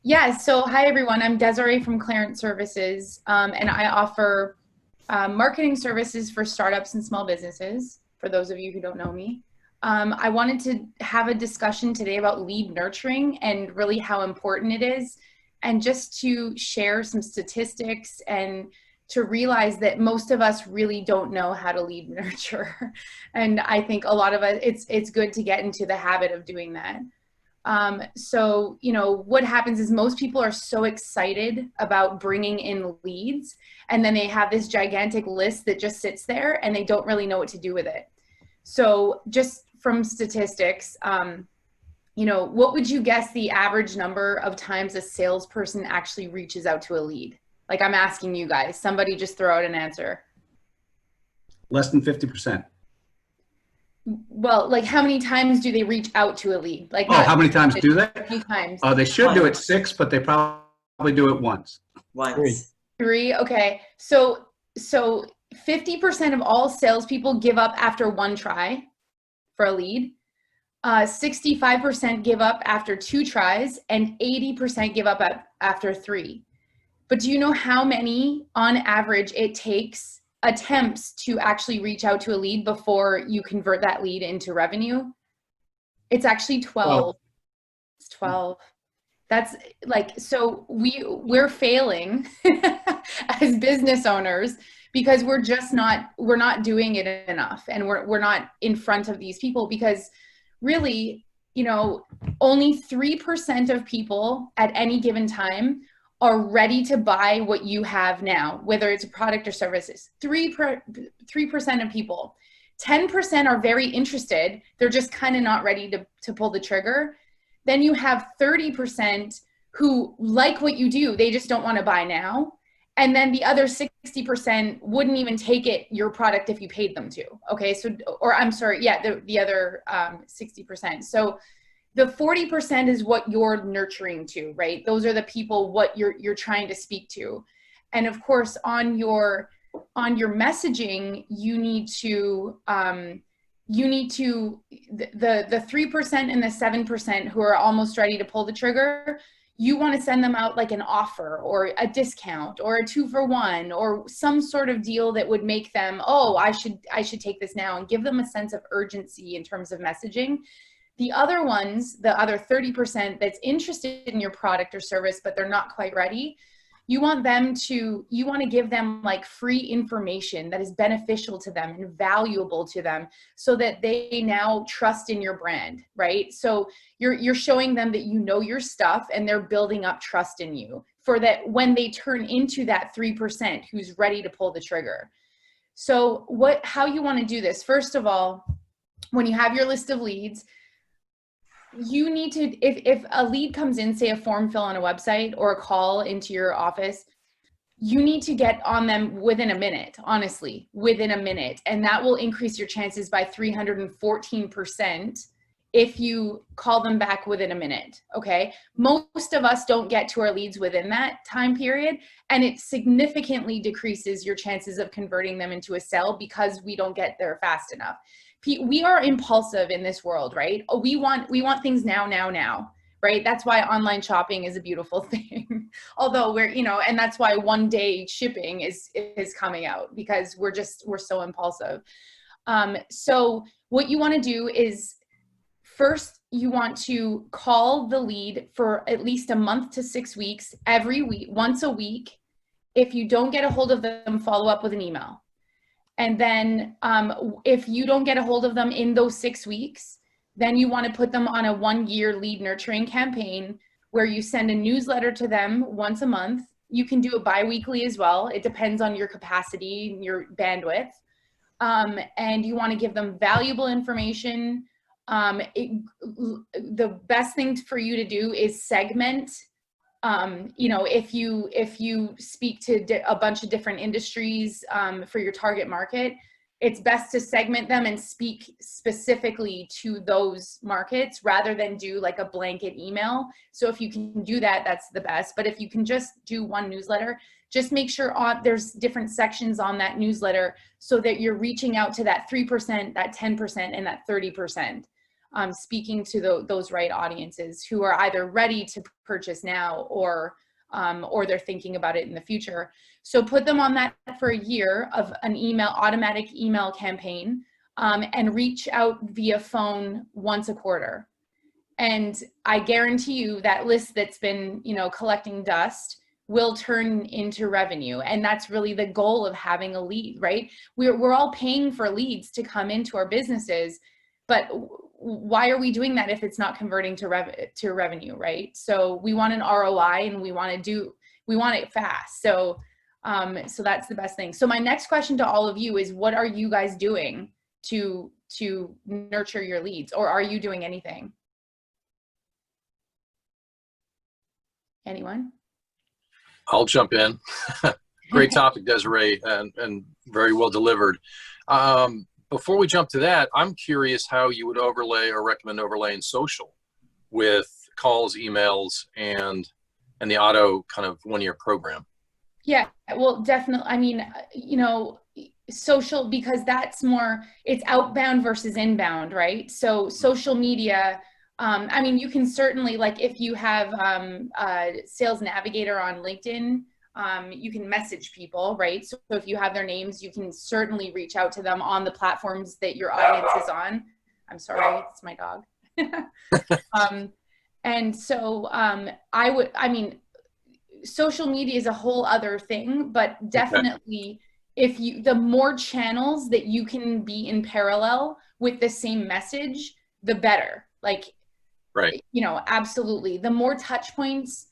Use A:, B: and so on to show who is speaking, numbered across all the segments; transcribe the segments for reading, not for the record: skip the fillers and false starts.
A: Yeah, so hi everyone. I'm Desirae from Clarence Services, and I offer marketing services for startups and small businesses, for those of you who don't know me. I wanted to have a discussion today about lead nurturing and really how important it is, and just to share some statistics and to realize that most of us really don't know how to lead nurture. And I think a lot of us, it's good to get into the habit of doing that. What happens is most people are so excited about bringing in leads, and then they have this gigantic list that just sits there and they don't really know what to do with it. So just from statistics, what would you guess the average number of times a salesperson actually reaches out to a lead? Like, I'm asking you guys, somebody just throw out an answer.
B: Less than 50%.
A: Well, like, how many times do they reach out to a lead? Like,
B: Oh,
A: not
B: how many times do they?
A: how many times.
B: They should do it
C: Once.
B: 6, but they probably do it once.
C: Once.
A: Three. Okay. So 50% of all salespeople give up after one try for a lead. 65% give up after 2 tries, and 80% give up after 3. But do you know how many, on average, it takes attempts to actually reach out to a lead before you convert that lead into revenue? It's actually 12. It's 12. That's like, so we're failing as business owners because we're not doing it enough, and we're not in front of these people, because really, only 3% of people at any given time are ready to buy what you have now, whether it's a product or services. 3% of people. 10% are very interested. They're just kind of not ready to pull the trigger. Then you have 30% who like what you do, they just don't want to buy now. And then the other 60% wouldn't even take your product if you paid them to. Okay, so, or I'm sorry, yeah, the other 60%. So the 40% is what you're nurturing to, right? Those are the people what you're trying to speak to. And of course, on your messaging, you need to the 3% and the 7% who are almost ready to pull the trigger, you want to send them out like an offer or a discount or a 2-for-1 or some sort of deal that would make them, oh, I should take this now, and give them a sense of urgency in terms of messaging. The other ones, the other 30% that's interested in your product or service, but they're not quite ready, you want to give them like free information that is beneficial to them and valuable to them, so that they now trust in your brand, right? So you're showing them that you know your stuff, and they're building up trust in you, for that when they turn into that 3% who's ready to pull the trigger. So how you want to do this, first of all, when you have your list of leads, you need to, if a lead comes in, say a form fill on a website or a call into your office, you need to get on them within a minute, honestly, within a minute. And that will increase your chances by 314% if you call them back within a minute, okay? Most of us don't get to our leads within that time period, and it significantly decreases your chances of converting them into a sale because we don't get there fast enough. We are impulsive in this world, right? We want things now, right? That's why online shopping is a beautiful thing. Although and that's why 1-day shipping is coming out, because we're so impulsive. So what you want to do is, first, you want to call the lead for at least a month to 6 weeks, every week, once a week. If you don't get a hold of them, follow up with an email. And then if you don't get a hold of them in those 6 weeks, then you want to put them on a 1-year lead nurturing campaign where you send a newsletter to them once a month. You can do it bi-weekly as well. It depends on your capacity, your bandwidth. And you want to give them valuable information. The best thing for you to do is segment. If you speak to a bunch of different industries for your target market, it's best to segment them and speak specifically to those markets rather than do like a blanket email. So if you can do that, that's the best. But if you can just do one newsletter, just make sure there's different sections on that newsletter so that you're reaching out to that 3%, that 10%, and that 30%. speaking to those right audiences who are either ready to purchase now or they're thinking about it in the future. So put them on that for a year of an automatic email campaign, and reach out via phone once a quarter. And I guarantee you that list that's been, collecting dust will turn into revenue. And that's really the goal of having a lead, right? We're all paying for leads to come into our businesses, but why are we doing that if it's not converting to revenue, right? So we want an ROI, and we want it fast. So that's the best thing. So my next question to all of you is, what are you guys doing to nurture your leads, or are you doing anything? Anyone?
C: I'll jump in. Great topic, Desirae, and very well delivered. Before we jump to that, I'm curious how you would overlay or recommend overlaying social with calls, emails, and the auto kind of one-year program.
A: Yeah, well, definitely. I mean, social, because that's more, it's outbound versus inbound, right? So social media, I mean, you can certainly, like, if you have a sales navigator on LinkedIn, you can message people, right? So if you have their names, you can certainly reach out to them on the platforms that your audience is on. I'm sorry, it's my dog. And so social media is a whole other thing, but definitely the more channels that you can be in parallel with the same message, the better. Like,
C: right.
A: Absolutely. The more touch points.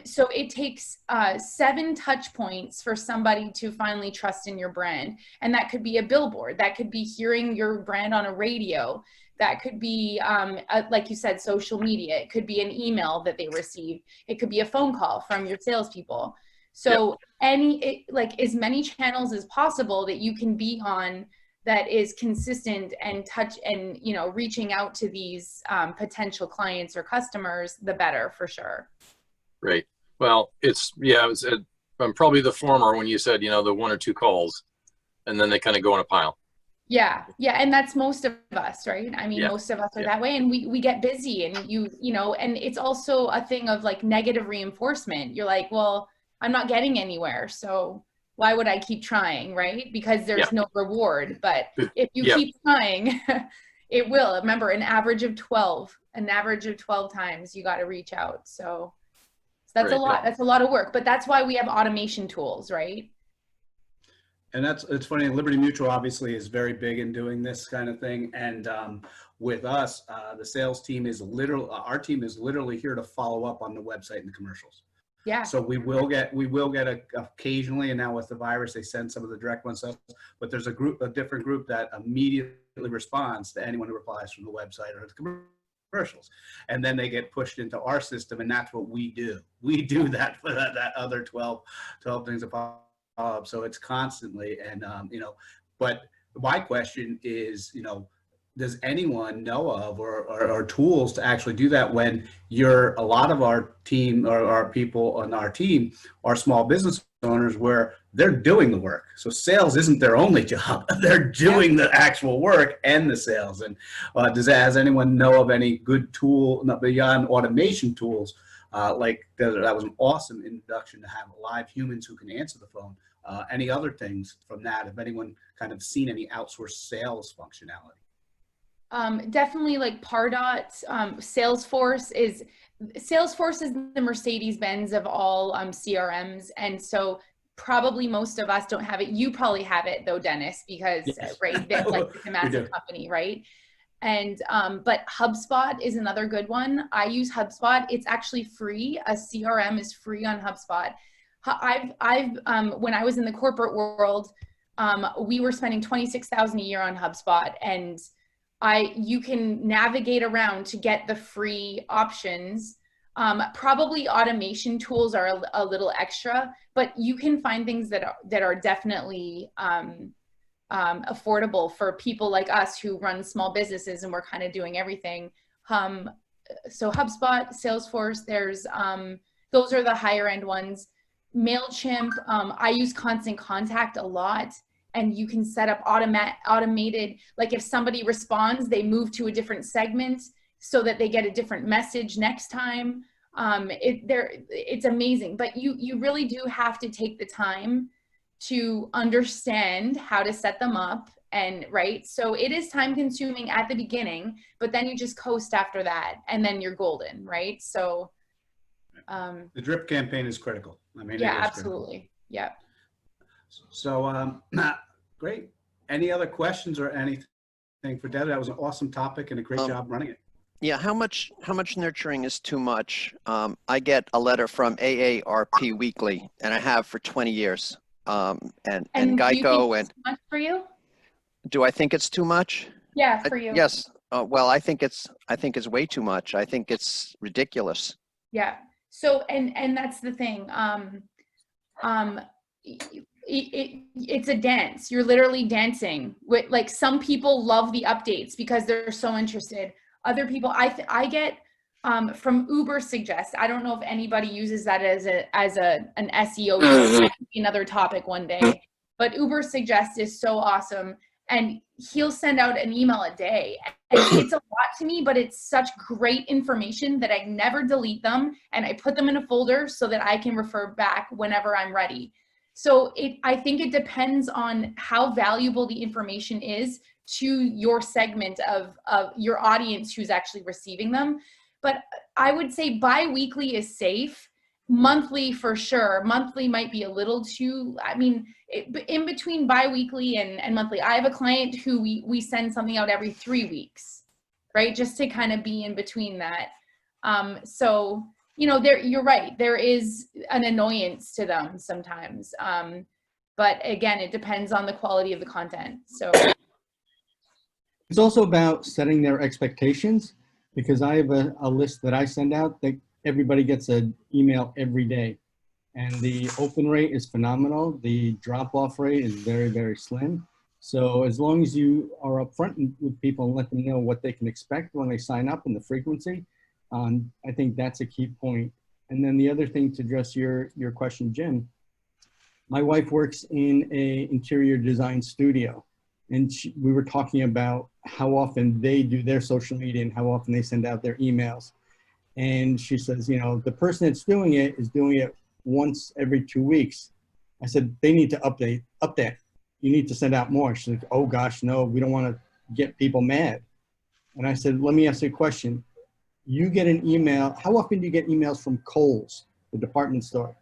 A: So it takes 7 touch points for somebody to finally trust in your brand. And that could be a billboard. That could be hearing your brand on a radio. That could be, like you said, social media. It could be an email that they receive. It could be a phone call from your salespeople. So as many channels as possible that you can be on that is consistent and reaching out to these potential clients or customers, the better, for sure.
C: Right. Well, I'm probably the former when you said, the 1 or 2 calls, and then they kind of go in a pile.
A: Yeah. And that's most of us, right? I mean, most of us are that way, and we get busy, and and it's also a thing of like negative reinforcement. You're like, well, I'm not getting anywhere, so why would I keep trying, right? Because there's no reward. But if you keep trying, it will. Remember, an average of 12 times you got to reach out. So that's a lot. That's a lot of work. But that's why we have automation tools, right?
B: And it's funny, Liberty Mutual obviously is very big in doing this kind of thing. And with us, the sales team our team is literally here to follow up on the website and the commercials. Yeah. So we will get occasionally, and now with the virus, they send some of the direct ones to us, but there's a different group that immediately responds to anyone who replies from the website or the commercials. And then they get pushed into our system, and that's what we do. We do that for that other 12 things about. So it's constantly, and but my question is, does anyone know of or tools to actually do that when a lot of our team or our people on our team are small business owners where they're doing the work. So sales isn't their only job. They're doing the actual work and the sales. And does anyone know of any good tool beyond automation tools? Like that was an awesome introduction to have live humans who can answer the phone. Any other things from that? Have anyone kind of seen any outsourced sales functionality?
A: Definitely, like Pardot. Salesforce is the Mercedes-Benz of all CRMs, and so probably most of us don't have it. You probably have it though, Dennis, because right, like it's a massive company, right? And but Hubspot is another good one. I use Hubspot. It's actually free. A CRM is free on Hubspot. I've when I was in the corporate world, we were spending $26,000 a year on HubSpot, and you can navigate around to get the free options. Probably automation tools are a little extra, but you can find things that are definitely affordable for people like us who run small businesses and we're kind of doing everything. So HubSpot, Salesforce, those are the higher end ones. MailChimp, I use Constant Contact a lot. and you can set up automated, like if somebody responds, they move to a different segment so that they get a different message next time. It's amazing, but you really do have to take the time to understand how to set them up. And right, so it is time consuming at the beginning, but then you just coast after that, and then you're golden, right? So
B: the drip campaign is critical. I mean,
A: yeah,
B: it is
A: absolutely.
B: critical.
A: Yeah.
B: So great. Any other questions or anything for Deb? That was an awesome topic and a great job running it.
D: Yeah, how much nurturing is too much? I get a letter from AARP weekly, and I have for 20 years. And Geico, and
A: too much for you?
D: Do I think it's too much?
A: Yeah, for you.
D: Yes. Well, I think it's way too much. I think it's ridiculous.
A: Yeah. So, and that's the thing. It's a dance. You're literally dancing with, like, some people love the updates because they're so interested. Other people, I get from Uber Suggest. I don't know if anybody uses that as an SEO tool. That could be another topic one day. But Uber Suggest is so awesome, and he'll send out an email a day. And it's a lot to me, but it's such great information that I never delete them, and I put them in a folder so that I can refer back whenever I'm ready. So I think it depends on how valuable the information is to your segment of your audience who's actually receiving them. But I would say bi-weekly is safe. Monthly for sure. Monthly might be a little too, I mean, in between bi-weekly and monthly. I have a client who we send something out every 3 weeks, right? Just to kind of be in between that. So, you know, you're right. There is an annoyance to them sometimes. But again, it depends on the quality of the content. So
E: it's also about setting their expectations, because I have a list that I send out that everybody gets an email every day, and the open rate is phenomenal. The drop-off rate is very, very slim. So as long as you are upfront with people and let them know what they can expect when they sign up and the frequency, I think that's a key point. And then the other thing, to address your question, Jim, my wife works in a interior design studio, and we were talking about how often they do their social media and how often they send out their emails. And she says, you know, the person that's doing it is doing it once every 2 weeks. I said, they need to update. You need to send out more. She's like, oh gosh, no, we don't want to get people mad. And I said, let me ask you a question. You get an email, how often do you get emails from Kohl's, the department store?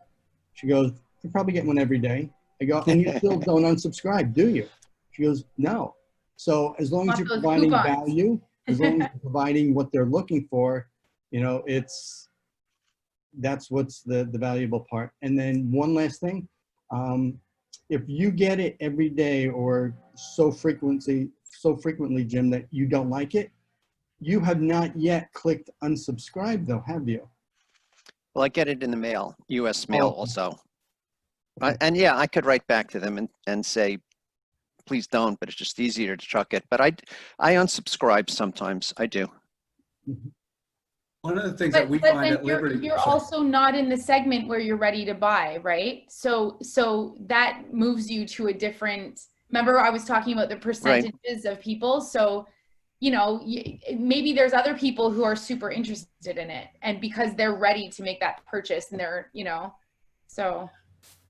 E: She goes, you probably get one every day. I go, and you still don't unsubscribe, do you? She goes, no. So as long as you're providing value, as long as you're providing what they're looking for, you know, that's what's the valuable part. And then one last thing, if you get it every day or so frequently, Jim, that you don't like it, you have not yet clicked unsubscribe though, have you?
D: Well, I get it in the mail, US mail also. And yeah, I could write back to them and say, please don't, but it's just easier to chuck it. But I unsubscribe sometimes, I do.
B: One of the things that we find at Liberty.
A: You're also not in the segment where you're ready to buy, right? So that moves you to a different, remember I was talking about the percentages of people. So, you know, maybe there's other people who are super interested in it, and because they're ready to make that purchase, and they're, you know, so.